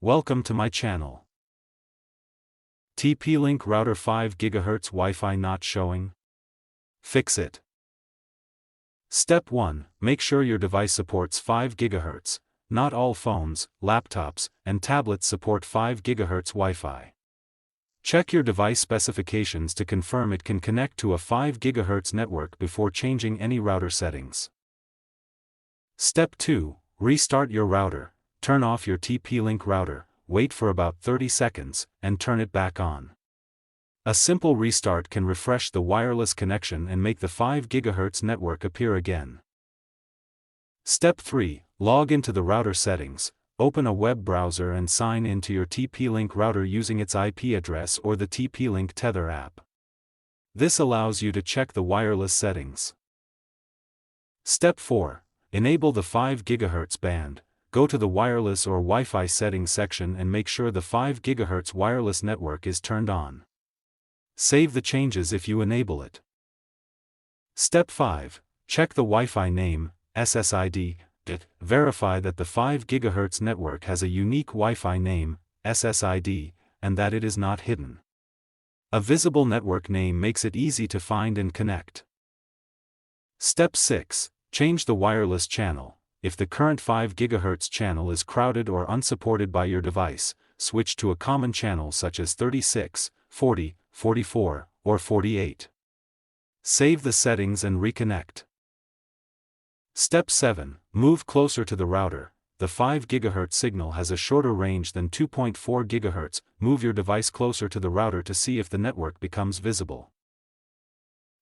Welcome to my channel. TP-Link router 5 GHz Wi-Fi not showing? Fix it. Step 1. Make sure your device supports 5 GHz. Not all phones, laptops, and tablets support 5 GHz Wi-Fi. Check your device specifications to confirm it can connect to a 5 GHz network before changing any router settings. Step 2. Restart your router. Turn off your TP-Link router, wait for about 30 seconds, and turn it back on. A simple restart can refresh the wireless connection and make the 5 GHz network appear again. Step 3. Log into the router settings, open a web browser and sign in to your TP-Link router using its IP address or the TP-Link Tether app. This allows you to check the wireless settings. Step 4. Enable the 5 GHz band. Go to the wireless or Wi-Fi settings section and make sure the 5 GHz wireless network is turned on. Save the changes if you enable it. Step 5. Check the Wi-Fi name, SSID. Verify that the 5 GHz network has a unique Wi-Fi name, SSID, and that it is not hidden. A visible network name makes it easy to find and connect. Step 6. Change the wireless channel. If the current 5 GHz channel is crowded or unsupported by your device, switch to a common channel such as 36, 40, 44, or 48. Save the settings and reconnect. Step 7. Move closer to the router. The 5 GHz signal has a shorter range than 2.4 GHz. Move your device closer to the router to see if the network becomes visible.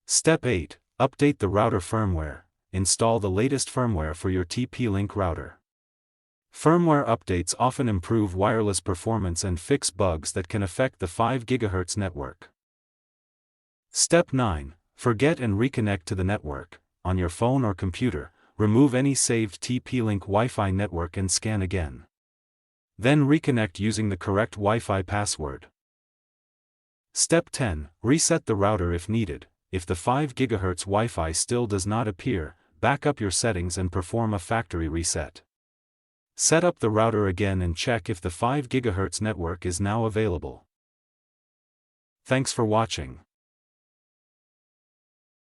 Step 8. Update the router firmware. Install the latest firmware for your TP-Link router. Firmware updates often improve wireless performance and fix bugs that can affect the 5 GHz network. Step 9. Forget and reconnect to the network. On your phone or computer, remove any saved TP-Link Wi-Fi network and scan again. Then reconnect using the correct Wi-Fi password. Step 10. Reset the router if needed. If the 5 GHz Wi-Fi still does not appear, back up your settings and perform a factory reset. Set up the router again and check if the 5 GHz network is now available. Thanks for watching.